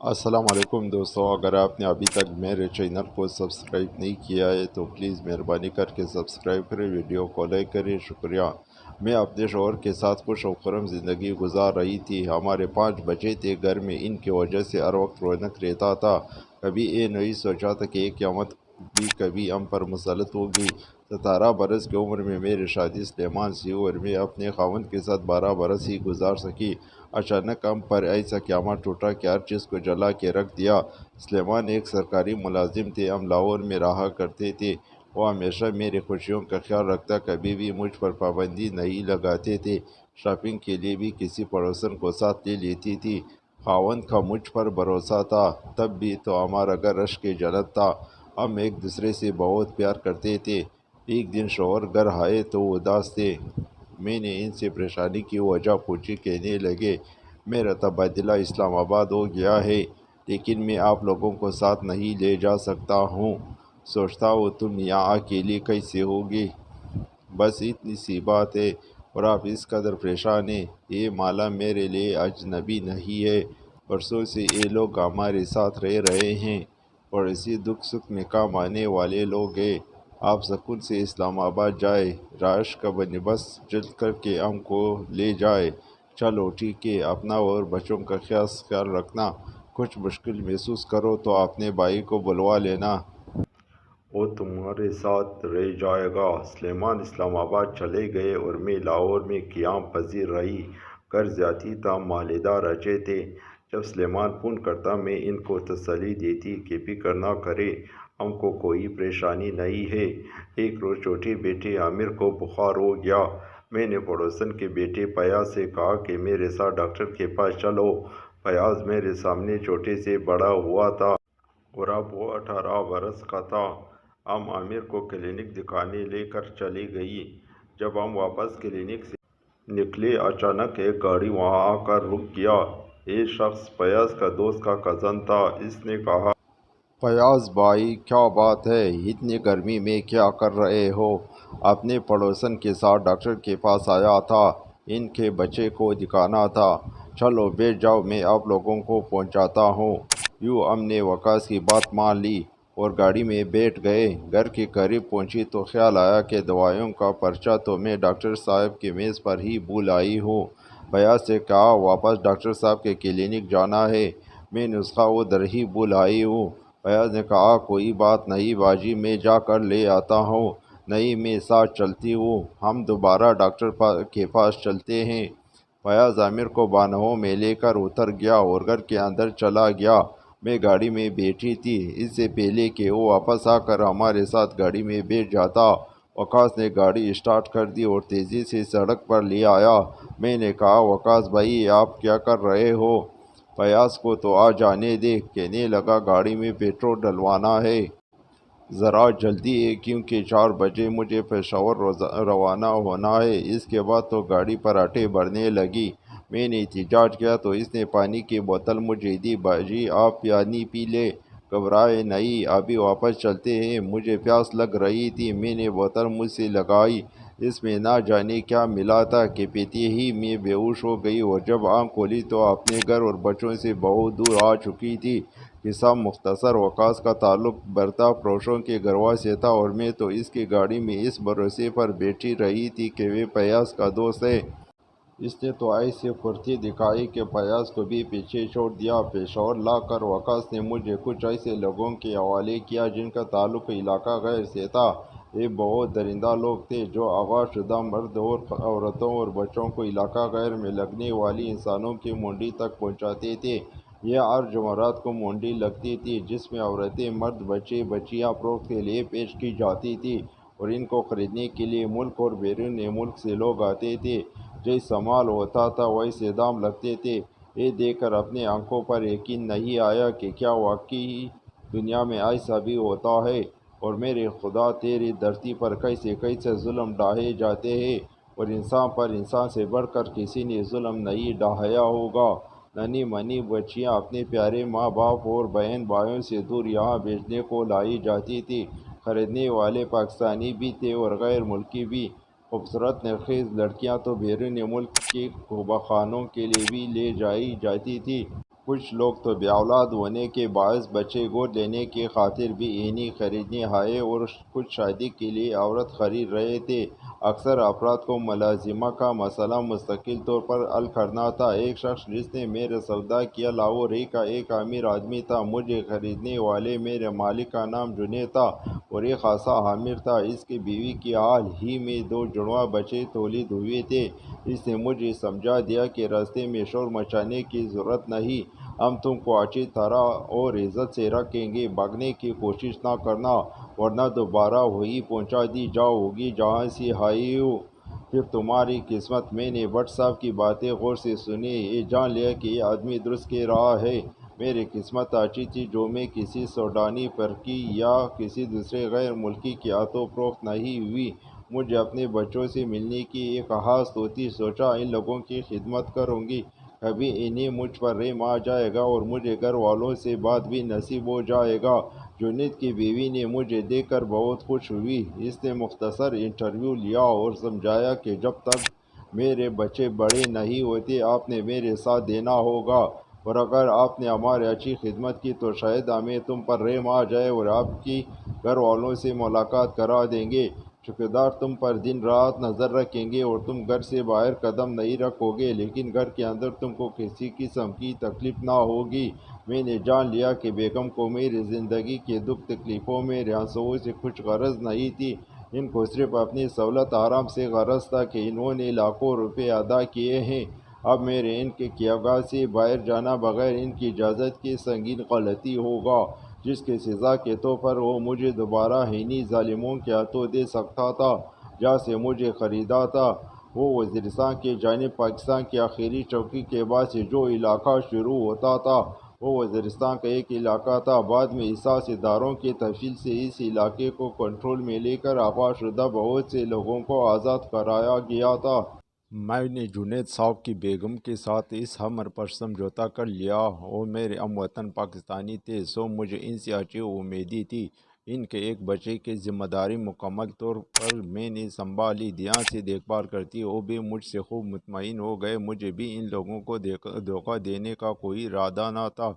السلام علیکم دوستو، اگر آپ نے ابھی تک میرے چینل کو سبسکرائب نہیں کیا ہے تو پلیز مہربانی کر کے سبسکرائب کریں، ویڈیو کو لائک کریں، شکریہ۔ میں اپنے شوہر کے ساتھ خوش و خرم زندگی گزار رہی تھی۔ ہمارے 5 بچے تھے گھر میں، ان کی وجہ سے ہر وقت رونق رہتا تھا۔ کبھی یہ نہیں سوچا تھا کہ یہ قیامت بھی کبھی ہم پر مسلط ہوگی۔ 17 برس کی عمر میں میری شادی سلیمان سے ہوئی اور میں اپنے خاوند کے ساتھ 12 برس ہی گزار سکی۔ اچانک ہم پر ایسا قیامت ٹوٹا کہ ہر چیز کو جلا کے رکھ دیا۔ سلیمان ایک سرکاری ملازم تھے، ہم لاہور میں رہا کرتے تھے۔ وہ ہمیشہ میری خوشیوں کا خیال رکھتا، کبھی بھی مجھ پر پابندی نہیں لگاتے تھے۔ شاپنگ کے لیے بھی کسی پڑوسن کو ساتھ لے لیتی تھی۔ خاوند کا مجھ پر بھروسہ تھا، تب بھی تو ہمارا گھر عشق کی جنت تھا۔ ہم ایک دوسرے سے بہت پیار کرتے تھے۔ ایک دن شوہر گھر آئے تو اداس تھے۔ میں نے ان سے پریشانی کی وجہ پوچھی، کہنے لگے میرا تبادلہ اسلام آباد ہو گیا ہے، لیکن میں آپ لوگوں کو ساتھ نہیں لے جا سکتا ہوں۔ سوچتا ہوں تم یہاں اکیلی کیسے ہوگی؟ بس اتنی سی بات ہے اور آپ اس قدر پریشان ہیں۔ یہ مالا میرے لیے اجنبی نہیں ہے، برسوں سے یہ لوگ ہمارے ساتھ رہ رہے ہیں اور اسی دکھ سکھ میں کام آنے والے لوگ ہیں۔ آپ سکون سے اسلام آباد جائیں، رہائش کا بندوبست جلد کر کے ہم کو لے جائیں۔ چلو ٹھیک ہے، اپنا اور بچوں کا خیال رکھنا۔ کچھ مشکل محسوس کرو تو اپنے بھائی کو بلوا لینا، وہ تمہارے ساتھ رہ جائے گا۔ سلیمان اسلام آباد چلے گئے اور میں لاہور میں قیام پذیر رہی۔ گھر ذاتی تھا، مالدار اچھے تھے۔ جب سلیمان فون کرتا میں ان کو تسلی دیتی کہ فکر نہ کرے، ہم کو کوئی پریشانی نہیں ہے۔ ایک روز چھوٹے بیٹے عامر کو بخار ہو گیا۔ میں نے پڑوسن کے بیٹے فیاض سے کہا کہ میرے ساتھ ڈاکٹر کے پاس چلو۔ فیاض میرے سامنے چھوٹے سے بڑا ہوا تھا اور اب وہ 18 برس کا تھا۔ ہم عامر کو کلینک دکھانے لے کر چلی گئی۔ جب ہم واپس کلینک سے نکلے، اچانک ایک گاڑی وہاں آ کر رک گیا۔ یہ شخص فیاض کا دوست کا کزن تھا۔ اس نے کہا، فیاض بھائی، کیا بات ہے؟ اتنی گرمی میں کیا کر رہے ہو؟ اپنے پڑوسن کے ساتھ ڈاکٹر کے پاس آیا تھا، ان کے بچے کو دکھانا تھا۔ چلو بیٹھ جاؤ، میں آپ لوگوں کو پہنچاتا ہوں۔ یوں ہم نے وقاص کی بات مان لی اور گاڑی میں بیٹھ گئے۔ گھر کے قریب پہنچی تو خیال آیا کہ دوائیوں کا پرچہ تو میں ڈاکٹر صاحب کی میز پر ہی بھول آئی ہوں۔ فیاض سے کہا، واپس ڈاکٹر صاحب کے کلینک جانا ہے، میں نسخہ ادھر ہی بھول آئی ہوں۔ فیاض نے کہا، کوئی بات نہیں باجی، میں جا کر لے آتا ہوں۔ نہیں، میں ساتھ چلتی ہوں، ہم دوبارہ ڈاکٹر کے پاس چلتے ہیں۔ فیاض عامر کو بانہوں میں لے کر اتر گیا اور گھر کے اندر چلا گیا۔ میں گاڑی میں بیٹھی تھی۔ اس سے پہلے کہ وہ واپس آ کر ہمارے ساتھ گاڑی میں بیٹھ جاتا، وقاص نے گاڑی اسٹارٹ کر دی اور تیزی سے سڑک پر لے آیا۔ میں نے کہا، وقاص بھائی، آپ کیا کر رہے ہو؟ فیاض کو تو آ جانے دے، کہنے لگا، گاڑی میں پیٹرول ڈلوانا ہے، ذرا جلدی ہے کیونکہ 4 بجے مجھے پشاور روانہ ہونا ہے۔ اس کے بعد تو گاڑی پراٹھے بھرنے لگی۔ میں نے احتجاج کیا تو اس نے پانی کی بوتل مجھے دی۔ باجی، آپ پانی پی لیں، گھبرائیں نہیں، ابھی واپس چلتے ہیں، مجھے پیاس لگ رہی تھی۔ میں نے بوتل مجھ سے لگائی، اس میں نہ جانے کیا ملا تھا کہ پیتے ہی میں بے ہوش ہو گئی اور جب آنکھ کھولی تو اپنے گھر اور بچوں سے بہت دور آ چکی تھی۔ قصہ مختصر، وقاص کا تعلق برتا فروشوں کے گھروا سے تھا اور میں تو اس کی گاڑی میں اس بھروسے پر بیٹھی رہی تھی کہ وہ فیاض کا دوست ہے۔ اس نے تو ایسی پھرتی دکھائی کہ فیاض کو بھی پیچھے چھوڑ دیا۔ پشاور لا کر وقاص نے مجھے کچھ ایسے لوگوں کے حوالے کیا جن کا تعلق علاقہ غیر سے تھا۔ یہ بہت درندہ لوگ تھے جو اغوا شدہ مرد اور عورتوں اور بچوں کو علاقہ غیر میں لگنے والی انسانوں کی منڈی تک پہنچاتے تھے۔ یہ ہر جمعرات کو منڈی لگتی تھی جس میں عورتیں، مرد، بچے بچیاں فروخت کے لیے پیش کی جاتی تھی اور ان کو خریدنے کے لیے ملک اور بیرون ملک سے لوگ آتے تھے۔ جیسا مال ہوتا تھا ویسے دام لگتے تھے۔ یہ دیکھ کر اپنے آنکھوں پر یقین نہیں آیا کہ کیا واقعی دنیا میں ایسا بھی ہوتا ہے، اور میرے خدا، تیری دھرتی پر کیسے کیسے ظلم ڈھائے جاتے ہیں اور انسان پر انسان سے بڑھ کر کسی نے ظلم نہیں ڈھایا ہوگا۔ ننھی منھی بچیاں اپنے پیارے ماں باپ اور بہن بھائیوں سے دور یہاں بیچنے کو لائی جاتی تھی۔ خریدنے والے پاکستانی بھی تھے اور غیر ملکی بھی۔ خوبصورت نرخیز لڑکیاں تو بیرون ملک کے خوباخانوں کے لیے بھی لے جائی جاتی تھی۔ کچھ لوگ تو بے اولاد ہونے کے باعث بچے گود لینے کی خاطر بھی اینی خریدنے آئے اور کچھ شادی کے لیے عورت خرید رہے تھے۔ اکثر افراد کو ملازمہ کا مسئلہ مستقل طور پر حل کرنا تھا۔ ایک شخص جس نے میرا سودا کیا لاہور ہی کا ایک امیر آدمی تھا۔ مجھے خریدنے والے میرے مالک کا نام جنید تھا اور ایک خاصا امیر تھا۔ اس کی بیوی کی حال ہی میں 2 جڑواں بچے تولد ہوئے تھے۔ اس نے مجھے سمجھا دیا کہ راستے میں شور مچانے کی ضرورت نہیں، ہم تم کو اچھی طرح اور عزت سے رکھیں گے، بھاگنے کی کوشش نہ کرنا ورنہ دوبارہ وہی پہنچا دی جاؤ گی جہاں سے آئی ہو، پھر تمہاری قسمت۔ میں نے بٹ صاحب کی باتیں غور سے سنی، یہ جان لیا کہ یہ آدمی درست کہہ رہا ہے۔ میری قسمت اچھی تھی جو میں کسی سوڈانی فرقی یا کسی دوسرے غیر ملکی کے ہاتھوں فروخت نہیں ہوئی۔ مجھے اپنے بچوں سے ملنے کی ایک خواہش ہوتی، سوچا ان لوگوں کی خدمت کروں گی، کبھی انہیں مجھ پر رحم آ جائے گا اور مجھے گھر والوں سے بات بھی نصیب ہو جائے گا۔ جنید کی بیوی نے مجھے دیکھ کر بہت خوش ہوئی۔ اس نے مختصر انٹرویو لیا اور سمجھایا کہ جب تک میرے بچے بڑے نہیں ہوتے آپ نے میرے ساتھ دینا ہوگا، اور اگر آپ نے ہماری اچھی خدمت کی تو شاید ہمیں تم پر رحم آ جائے اور آپ کی گھر والوں سے ملاقات کرا دیں گے۔ ٹھیکیدار تم پر دن رات نظر رکھیں گے اور تم گھر سے باہر قدم نہیں رکھو گے، لیکن گھر کے اندر تم کو کسی قسم کی تکلیف نہ ہوگی۔ میں نے جان لیا کہ بیگم کو میری زندگی کے دکھ تکلیفوں میں آنسوؤں سے کچھ غرض نہیں تھی، ان کو صرف اپنی سہولت آرام سے غرض تھا کہ انہوں نے لاکھوں روپے ادا کیے ہیں، اب میرے ان کے کیابگاہ سے باہر جانا بغیر ان کی اجازت کے سنگین غلطی ہوگا، جس کی سزا کے طور پر وہ مجھے دوبارہ انہی ظالموں کے ہاتھوں دے سکتا تھا جہاں سے مجھے خریدا تھا۔ وہ وزیرستان کی جانب پاکستان کی آخری چوکی کے بعد سے جو علاقہ شروع ہوتا تھا وہ وزیرستان کا ایک علاقہ تھا، بعد میں احساس اداروں کی تفصیل سے اس علاقے کو کنٹرول میں لے کر آغاز شدہ بہت سے لوگوں کو آزاد کرایا گیا تھا۔ میں نے جنید صاحب کی بیگم کے ساتھ اس امر پر سمجھوتا کر لیا، وہ میرے ہم وطن پاکستانی تھے، سو مجھے ان سے اچھی امیدیں تھی۔ ان کے ایک بچے کی ذمہ داری مکمل طور پر میں نے سنبھالی، دھیان سے دیکھ بھال کرتی، وہ بھی مجھ سے خوب مطمئن ہو گئے۔ مجھے بھی ان لوگوں کو دھوکہ دینے کا کوئی ارادہ نہ تھا،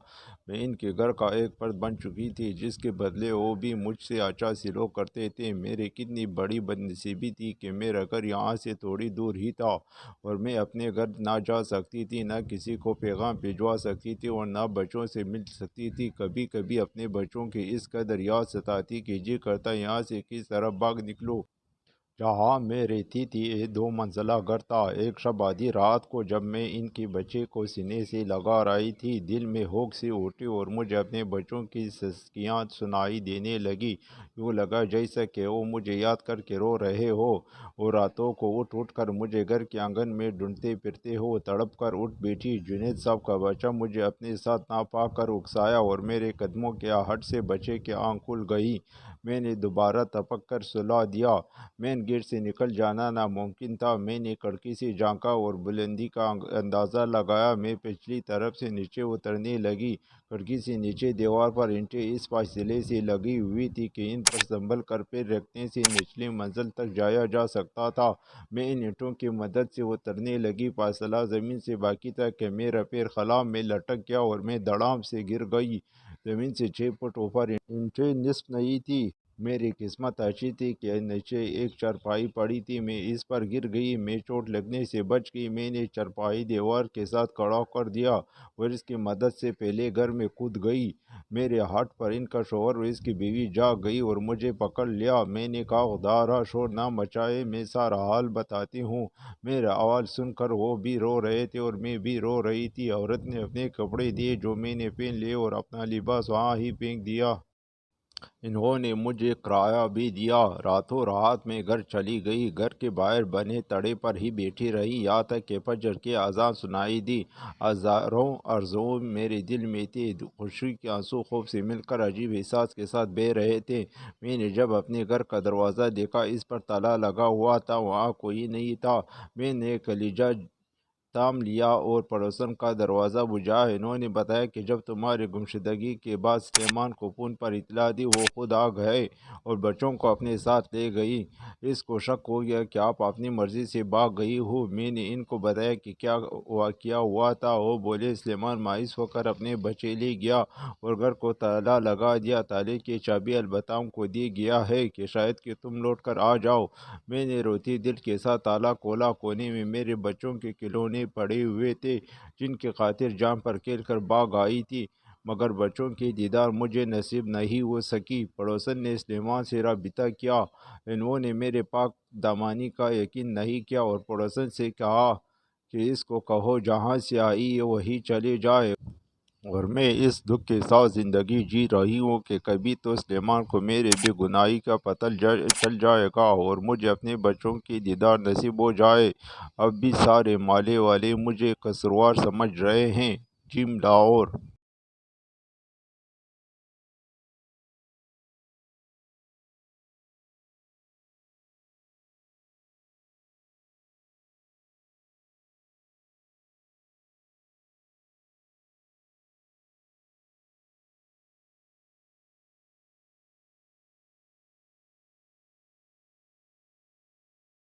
میں ان کے گھر کا ایک فرد بن چکی تھی جس کے بدلے وہ بھی مجھ سے اچھا سلوک کرتے تھے۔ میری کتنی بڑی بد نصیبی تھی کہ میرا گھر یہاں سے تھوڑی دور ہی تھا اور میں اپنے گھر نہ جا سکتی تھی، نہ کسی کو پیغام بھجوا سکتی تھی اور نہ بچوں سے مل سکتی تھی۔ کبھی کبھی اپنے بچوں کی اس قدر یاد ستاتی کہ جی کرتا یہاں سے کس طرح بھاگ نکلوں۔ جہاں میں رہتی تھی یہ 2 منزلہ گھر تھا۔ ایک شب آدھی رات کو جب میں ان کے بچے کو سینے سے لگا رہی تھی، دل میں ہوک سی اٹھی اور مجھے اپنے بچوں کی سسکیاں سنائی دینے لگی، یوں لگا جیسا کہ وہ مجھے یاد کر کے رو رہے ہو، اور راتوں کو اٹھ کر مجھے گھر کے آنگن میں ڈھونڈتے پھرتے ہو۔ تڑپ کر اٹھ بیٹھی، جنید صاحب کا بچہ مجھے اپنے ساتھ نہ پا کر اکسایا اور میرے قدموں کے آہٹ سے بچے کی آنکھ کھل گئی۔ میں نے دوبارہ تپک کر سلا دیا، مین گیٹ سے نکل جانا ناممکن تھا۔ میں نے کھڑکی سے جھانکا اور بلندی کا اندازہ لگایا، میں پچھلی طرف سے نیچے اترنے لگی۔ کھڑکی سے نیچے دیوار پر اینٹیں اس فاصلے سے لگی ہوئی تھی کہ ان پر سنبھل کر پیر رکھنے سے نچلی منزل تک جایا جا سکتا تھا۔ میں ان اینٹوں کی مدد سے اترنے لگی، فاصلہ زمین سے باقی تھا کہ میرا پیر خلا میں لٹک گیا اور میں دڑام سے گر گئی۔ زمین سے 6 فٹ اوپر اینٹیں نصب نہیں تھی۔ میری قسمت اچھی تھی کہ نیچے ایک چارپائی پڑی تھی، میں اس پر گر گئی، میں چوٹ لگنے سے بچ گئی۔ میں نے چارپائی دیوار کے ساتھ کھڑا کر دیا اور اس کی مدد سے پہلے گھر میں کود گئی۔ میرے ہاتھ پر ان کا شوہر اور اس کی بیوی جاگ گئی اور مجھے پکڑ لیا۔ میں نے کہا خدا را شور نہ مچائے، میں سارا حال بتاتی ہوں۔ میرا آواز سن کر وہ بھی رو رہے تھے اور میں بھی رو رہی تھی۔ عورت نے اپنے کپڑے دیے جو میں نے پہن لیے اور اپنا لباس وہاں ہی پھینک دیا۔ انہوں نے مجھے کرایہ بھی دیا۔ راتوں رات میں گھر چلی گئی، گھر کے باہر بنے تڑے پر ہی بیٹھی رہی یہاں تک کہ فجر کی اذان سنائی دی۔ ہزاروں آرزوئیں میرے دل میں تھیں، خوشی کے آنسو خوف سے مل کر عجیب احساس کے ساتھ بہہ رہے تھے۔ میں نے جب اپنے گھر کا دروازہ دیکھا، اس پر تالا لگا ہوا تھا، وہاں کوئی نہیں تھا۔ میں نے کلیجہ تام لیا اور پڑوسن کا دروازہ بجھایا۔ انہوں نے بتایا کہ جب تمہاری گمشدگی کے بعد سلیمان کو فون پر اطلاع دی، وہ خود آ گئے اور بچوں کو اپنے ساتھ لے گئی۔ اس کو شک ہو گیا کہ آپ اپنی مرضی سے بھاگ گئی ہو۔ میں نے ان کو بتایا کہ کیا واقعہ ہوا تھا۔ وہ بولے، سلیمان مایوس ہو کر اپنے بچے لے گیا اور گھر کو تالا لگا دیا۔ تالے کی چابی البتہ ہم کو دی گیا ہے کہ شاید کہ تم لوٹ کر آ جاؤ۔ میں نے روتے دل کے ساتھ تالا کھولا۔ کونے میں میرے بچوں کے کھلونے پڑے ہوئے تھے جن کی خاطر جان پر کھیل کر بھاگ آئی تھی، مگر بچوں کی دیدار مجھے نصیب نہیں ہو سکی۔ پڑوسن نے سلیمان سے رابطہ کیا۔ انہوں نے میرے پاک دامانی کا یقین نہیں کیا اور پڑوسن سے کہا کہ اس کو کہو جہاں سے آئی ہے وہیں چلے جائے، اور میں اس دکھ کے ساتھ زندگی جی رہی ہوں کہ کبھی تو سلیمان کو میرے بے گناہی کا پتہ چل جائے گا اور مجھے اپنے بچوں کی دیدار نصیب ہو جائے۔ اب بھی سارے محلے والے مجھے قصوروار سمجھ رہے ہیں۔ جم لاہور۔